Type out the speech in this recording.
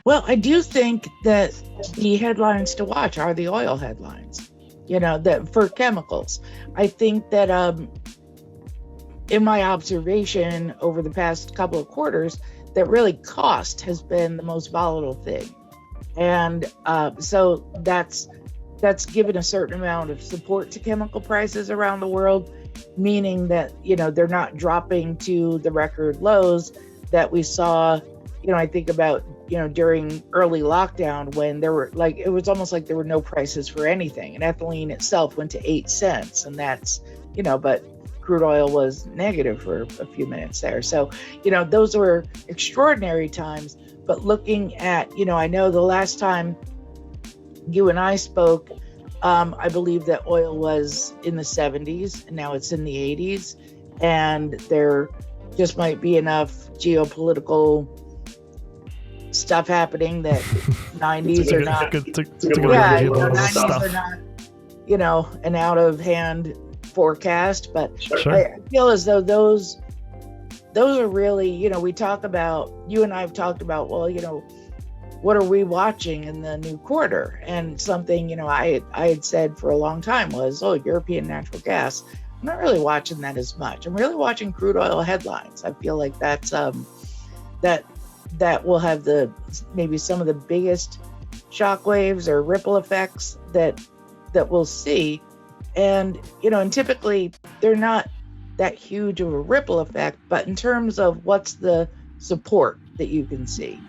Well, I do think that the headlines to watch are the oil headlines, that for chemicals. I think that in my observation over the past couple of quarters, that really cost has been the most volatile thing. And so that's given a certain amount of support to chemical prices around the world, meaning that, they're not dropping to the record lows that we saw. I think about, during early lockdown when there were it was almost like there were no prices for anything. And ethylene itself went to 8 cents. And that's, but crude oil was negative for a few minutes there. So, those were extraordinary times. But looking at, I know the last time you and I spoke, I believe that oil was in the 70s and now it's in the 80s. And there just might be enough geopolitical stuff happening that 90s are not, 90s are not, an out of hand forecast. But Sure. I feel as though those are really, we talk about, you and I have talked about, well, what are we watching in the new quarter? And something, I had said for a long time was, European natural gas. I'm not really watching that as much. I'm really watching crude oil headlines. I feel like that's that will have maybe some of the biggest shockwaves or ripple effects that we'll see. And and typically they're not that huge of a ripple effect, but in terms of what's the support that you can see.